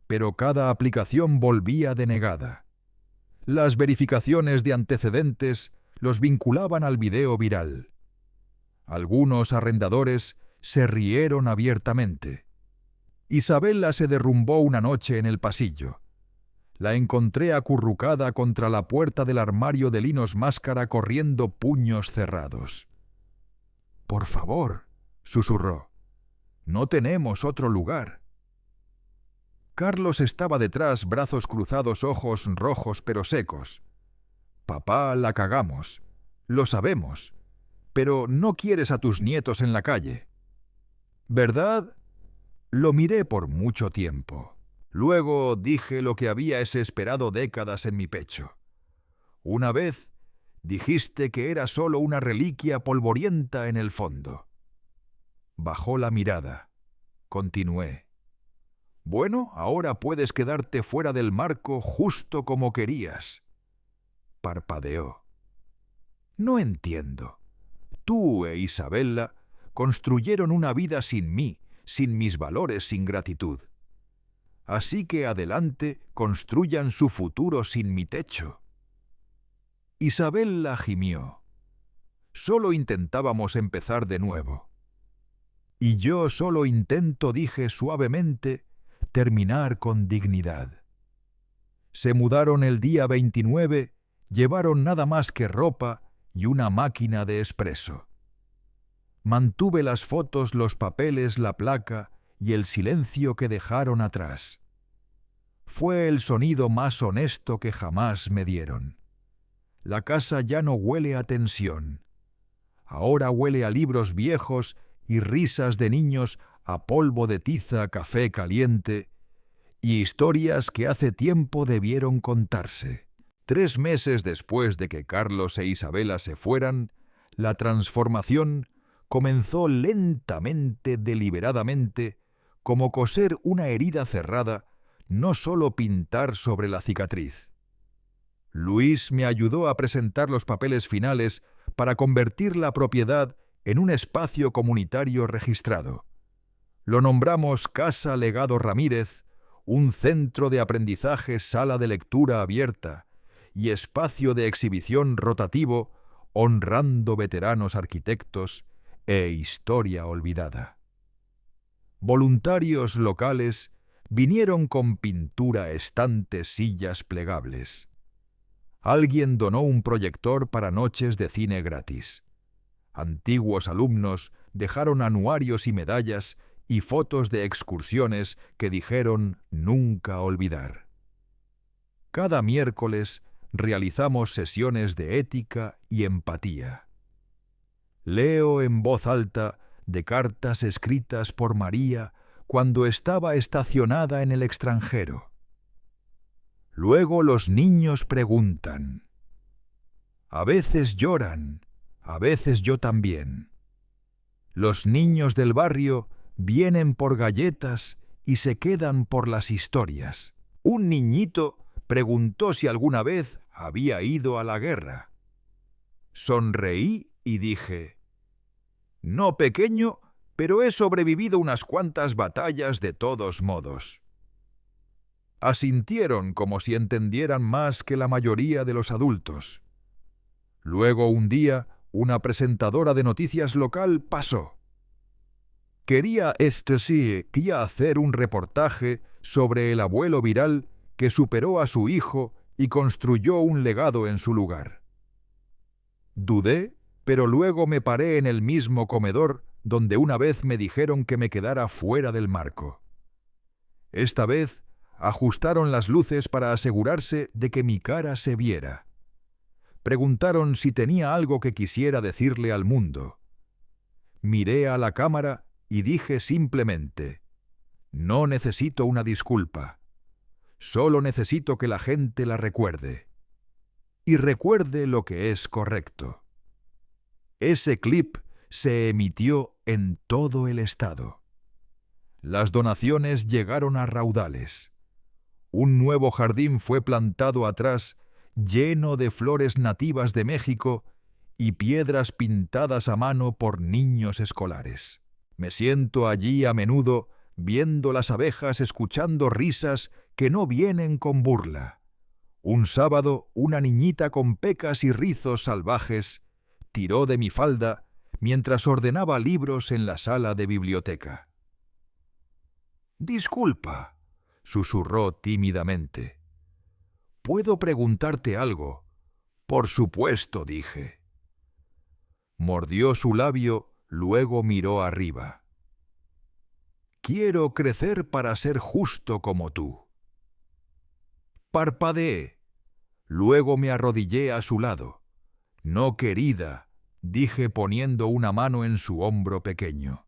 pero cada aplicación volvía denegada. Las verificaciones de antecedentes los vinculaban al video viral. Algunos arrendadores se rieron abiertamente. Isabela se derrumbó una noche en el pasillo. La encontré acurrucada contra la puerta del armario de linos máscara corriendo puños cerrados. «Por favor», susurró, «no tenemos otro lugar». Carlos estaba detrás, brazos cruzados, ojos rojos pero secos. «Papá, la cagamos. Lo sabemos. Pero no quieres a tus nietos en la calle». «¿Verdad?» Lo miré por mucho tiempo. Luego dije lo que habías esperado décadas en mi pecho. Una vez dijiste que era solo una reliquia polvorienta en el fondo. Bajó la mirada. Continué. Bueno, ahora puedes quedarte fuera del marco justo como querías. Parpadeó. No entiendo. Tú e Isabela construyeron una vida sin mí, sin mis valores, sin gratitud. Así que adelante construyan su futuro sin mi techo. Isabela gimió. Solo intentábamos empezar de nuevo. Y yo solo intento, dije suavemente, terminar con dignidad. Se mudaron el día 29, llevaron nada más que ropa y una máquina de espresso. Mantuve las fotos, los papeles, la placa y el silencio que dejaron atrás. Fue el sonido más honesto que jamás me dieron. La casa ya no huele a tensión. Ahora huele a libros viejos y risas de niños, a polvo de tiza, café caliente y historias que hace tiempo debieron contarse. 3 meses después de que Carlos e Isabela se fueran, la transformación comenzó lentamente, deliberadamente, como coser una herida cerrada, no solo pintar sobre la cicatriz. Luis me ayudó a presentar los papeles finales para convertir la propiedad en un espacio comunitario registrado. Lo nombramos Casa Legado Ramírez, un centro de aprendizaje, sala de lectura abierta y espacio de exhibición rotativo, honrando veteranos arquitectos e historia olvidada. Voluntarios locales vinieron con pintura, estantes, sillas plegables. Alguien donó un proyector para noches de cine gratis. Antiguos alumnos dejaron anuarios y medallas y fotos de excursiones que dijeron nunca olvidar. Cada miércoles realizamos sesiones de ética y empatía. Leo en voz alta de cartas escritas por María cuando estaba estacionada en el extranjero. Luego los niños preguntan. A veces lloran, a veces yo también. Los niños del barrio vienen por galletas y se quedan por las historias. Un niñito preguntó si alguna vez había ido a la guerra. Sonreí y dije, no pequeño, pero he sobrevivido unas cuantas batallas de todos modos. Asintieron como si entendieran más que la mayoría de los adultos. Luego un día, una presentadora de noticias local pasó. Quería hacer un reportaje sobre el abuelo viral que superó a su hijo y construyó un legado en su lugar. Dudé, pero luego me paré en el mismo comedor donde una vez me dijeron que me quedara fuera del marco. Esta vez ajustaron las luces para asegurarse de que mi cara se viera. Preguntaron si tenía algo que quisiera decirle al mundo. Miré a la cámara y dije simplemente, no necesito una disculpa, solo necesito que la gente la recuerde. Y recuerde lo que es correcto. Ese clip se emitió en todo el estado. Las donaciones llegaron a raudales. Un nuevo jardín fue plantado atrás, lleno de flores nativas de México y piedras pintadas a mano por niños escolares. Me siento allí a menudo, viendo las abejas, escuchando risas que no vienen con burla. Un sábado, una niñita con pecas y rizos salvajes tiró de mi falda mientras ordenaba libros en la sala de biblioteca. «Disculpa», susurró tímidamente. «¿Puedo preguntarte algo?» «Por supuesto», dije. Mordió su labio, luego miró arriba. «Quiero crecer para ser justo como tú». Parpadeé. Luego me arrodillé a su lado. «No, querida», dije poniendo una mano en su hombro pequeño.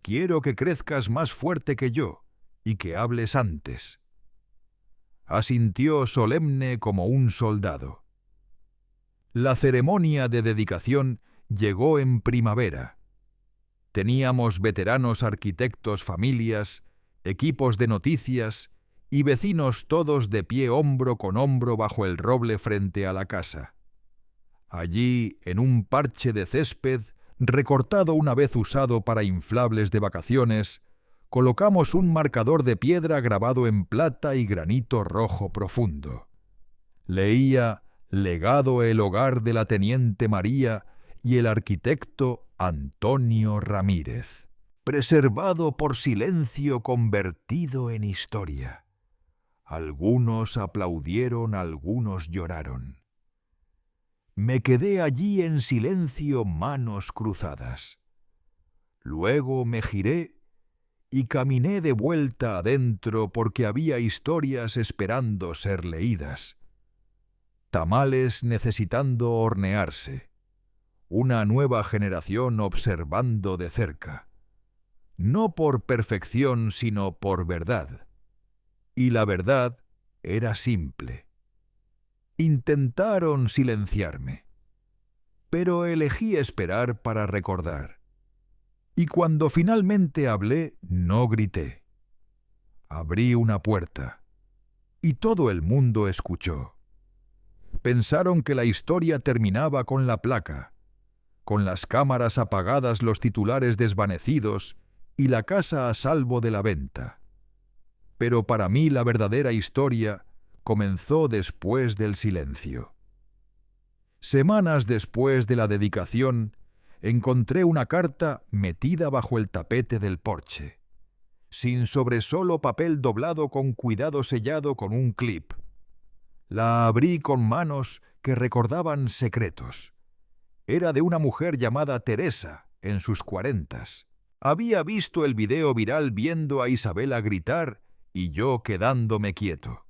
«Quiero que crezcas más fuerte que yo y que hables antes». Asintió solemne como un soldado. La ceremonia de dedicación llegó en primavera. Teníamos veteranos arquitectos, familias, equipos de noticias y vecinos todos de pie hombro con hombro bajo el roble frente a la casa. Allí, en un parche de césped, recortado una vez usado para inflables de vacaciones, colocamos un marcador de piedra grabado en plata y granito rojo profundo. Leía «Legado el hogar de la teniente María y el arquitecto Antonio Ramírez. Preservado por silencio convertido en historia». Algunos aplaudieron, algunos lloraron. Me quedé allí en silencio, manos cruzadas. Luego me giré y caminé de vuelta adentro porque había historias esperando ser leídas. Tamales necesitando hornearse. Una nueva generación observando de cerca. No por perfección, sino por verdad. Y la verdad era simple. Intentaron silenciarme, pero elegí esperar para recordar. Y cuando finalmente hablé, no grité. Abrí una puerta, y todo el mundo escuchó. Pensaron que la historia terminaba con la placa, con las cámaras apagadas, los titulares desvanecidos y la casa a salvo de la venta. Pero para mí la verdadera historia comenzó después del silencio. Semanas después de la dedicación, encontré una carta metida bajo el tapete del porche, sin sobre solo papel doblado con cuidado sellado con un clip. La abrí con manos que recordaban secretos. Era de una mujer llamada Teresa, en sus 40s. Había visto el video viral viendo a Isabela gritar y yo quedándome quieto.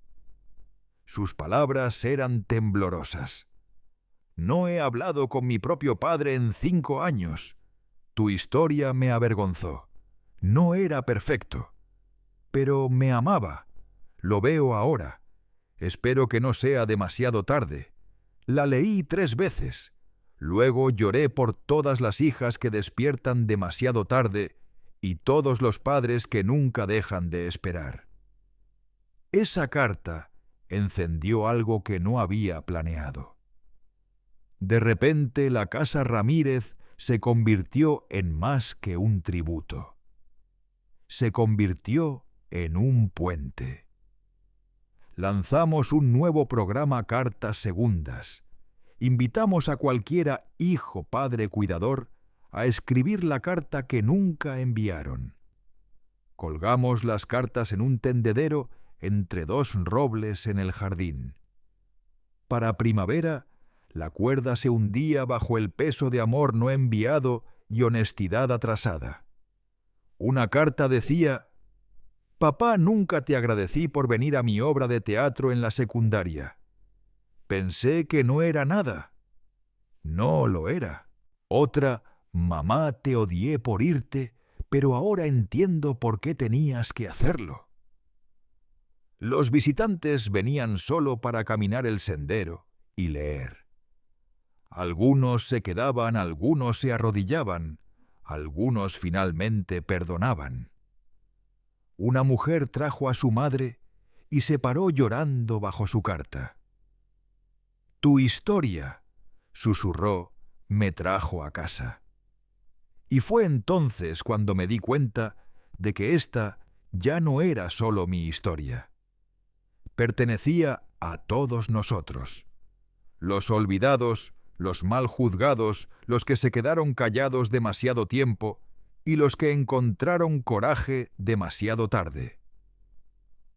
Sus palabras eran temblorosas. No he hablado con mi propio padre en 5 años. Tu historia me avergonzó. No era perfecto, pero me amaba. Lo veo ahora. Espero que no sea demasiado tarde. La leí 3 veces. Luego lloré por todas las hijas que despiertan demasiado tarde y todos los padres que nunca dejan de esperar. Esa carta encendió algo que no había planeado. De repente la casa Ramírez se convirtió en más que un tributo. Se convirtió en un puente. Lanzamos un nuevo programa Cartas Segundas. Invitamos a cualquiera hijo, padre, cuidador a escribir la carta que nunca enviaron. Colgamos las cartas en un tendedero entre 2 robles en el jardín. Para primavera, la cuerda se hundía bajo el peso de amor no enviado y honestidad atrasada. Una carta decía: «Papá, nunca te agradecí por venir a mi obra de teatro en la secundaria. Pensé que no era nada». No lo era. Otra: «Mamá, te odié por irte, pero ahora entiendo por qué tenías que hacerlo». Los visitantes venían solo para caminar el sendero y leer. Algunos se quedaban, algunos se arrodillaban, algunos finalmente perdonaban. Una mujer trajo a su madre y se paró llorando bajo su carta. «Tu historia», susurró, «me trajo a casa». Y fue entonces cuando me di cuenta de que esta ya no era solo mi historia. Pertenecía a todos nosotros. Los olvidados, los mal juzgados, los que se quedaron callados demasiado tiempo y los que encontraron coraje demasiado tarde.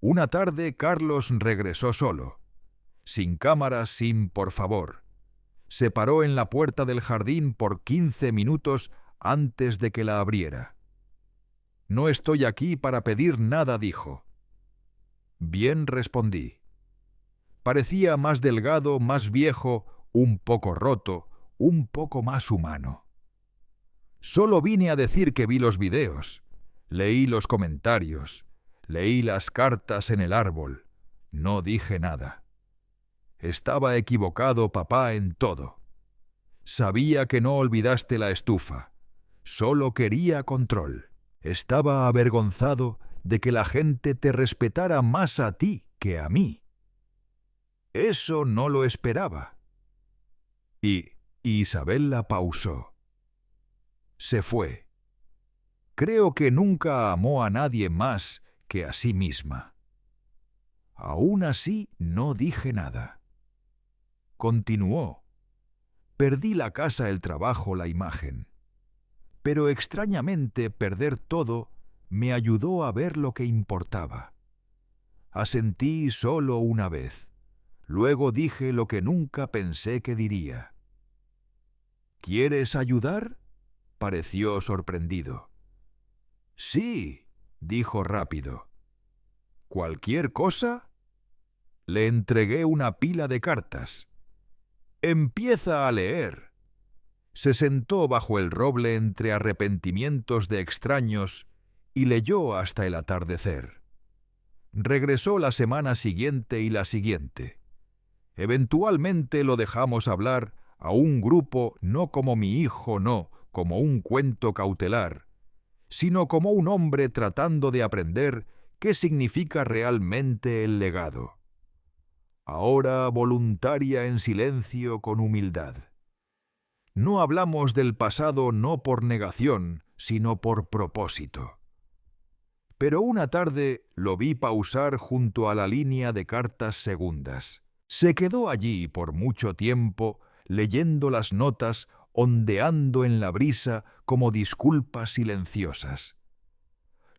Una tarde Carlos regresó solo, sin cámara, sin por favor. Se paró en la puerta del jardín por 15 minutos antes de que la abriera. «No estoy aquí para pedir nada», dijo. «Bien», respondí. Parecía más delgado, más viejo, un poco roto, un poco más humano. «Solo vine a decir que vi los videos. Leí los comentarios. Leí las cartas en el árbol. No dije nada. Estaba equivocado, papá, en todo. Sabía que no olvidaste la estufa. Solo quería control. Estaba avergonzado de que la gente te respetara más a ti que a mí. Eso no lo esperaba». Y Isabela pausó. Se fue. Creo que nunca amó a nadie más que a sí misma. Aún así no dije nada. Continuó. Perdí la casa, el trabajo, la imagen. Pero extrañamente perder todo me ayudó a ver lo que importaba. Asentí solo una vez. Luego dije lo que nunca pensé que diría. «¿Quieres ayudar?», pareció sorprendido. «Sí», dijo rápido. «¿Cualquier cosa?». Le entregué una pila de cartas. «Empieza a leer». Se sentó bajo el roble entre arrepentimientos de extraños y leyó hasta el atardecer. Regresó la semana siguiente y la siguiente. Eventualmente lo dejamos hablar a un grupo no como mi hijo, no, como un cuento cautelar, sino como un hombre tratando de aprender qué significa realmente el legado. Ahora voluntaria en silencio con humildad. No hablamos del pasado no por negación, sino por propósito. Pero una tarde lo vi pausar junto a la línea de cartas segundas. Se quedó allí por mucho tiempo, leyendo las notas, ondeando en la brisa como disculpas silenciosas.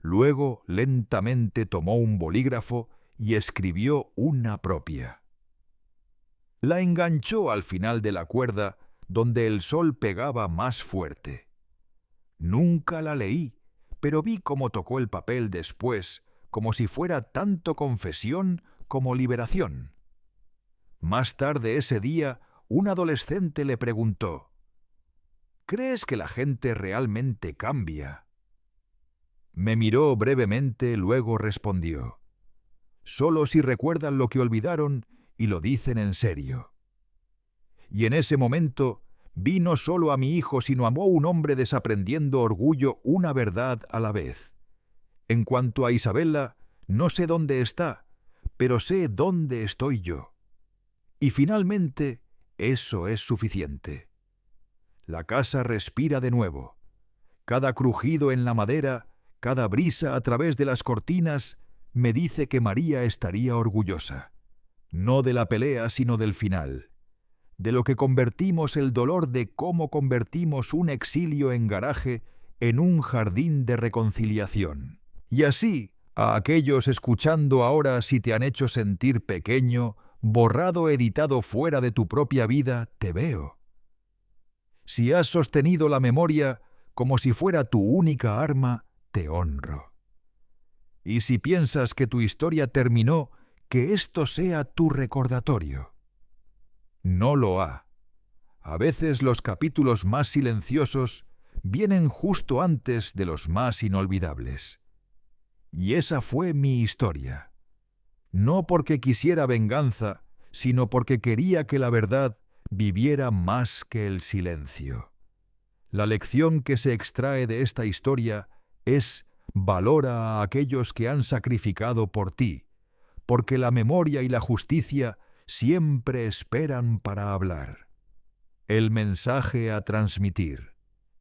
Luego lentamente tomó un bolígrafo y escribió una propia. La enganchó al final de la cuerda, donde el sol pegaba más fuerte. Nunca la leí, pero vi cómo tocó el papel después, como si fuera tanto confesión como liberación. Más tarde ese día, un adolescente le preguntó: ¿crees que la gente realmente cambia? Me miró brevemente, luego respondió: solo si recuerdan lo que olvidaron y lo dicen en serio. Y en ese momento vi no solo a mi hijo, sino a un hombre desaprendiendo orgullo una verdad a la vez. En cuanto a Isabella, no sé dónde está, pero sé dónde estoy yo. Y finalmente, eso es suficiente. La casa respira de nuevo. Cada crujido en la madera, cada brisa a través de las cortinas, me dice que María estaría orgullosa. No de la pelea, sino del final. De lo que convertimos el dolor, de cómo convertimos un exilio en garaje en un jardín de reconciliación. Y así, a aquellos escuchando ahora, si te han hecho sentir pequeño, borrado, editado fuera de tu propia vida, te veo. Si has sostenido la memoria como si fuera tu única arma, te honro. Y si piensas que tu historia terminó, que esto sea tu recordatorio. No lo ha. A veces los capítulos más silenciosos vienen justo antes de los más inolvidables. Y esa fue mi historia. No porque quisiera venganza, sino porque quería que la verdad viviera más que el silencio. La lección que se extrae de esta historia es: valora a aquellos que han sacrificado por ti, porque la memoria y la justicia siempre esperan para hablar. El mensaje a transmitir.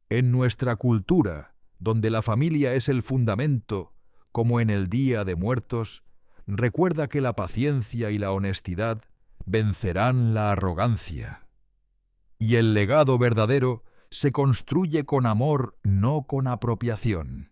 En nuestra cultura, donde la familia es el fundamento, como en el Día de Muertos, recuerda que la paciencia y la honestidad vencerán la arrogancia. Y el legado verdadero se construye con amor, no con apropiación.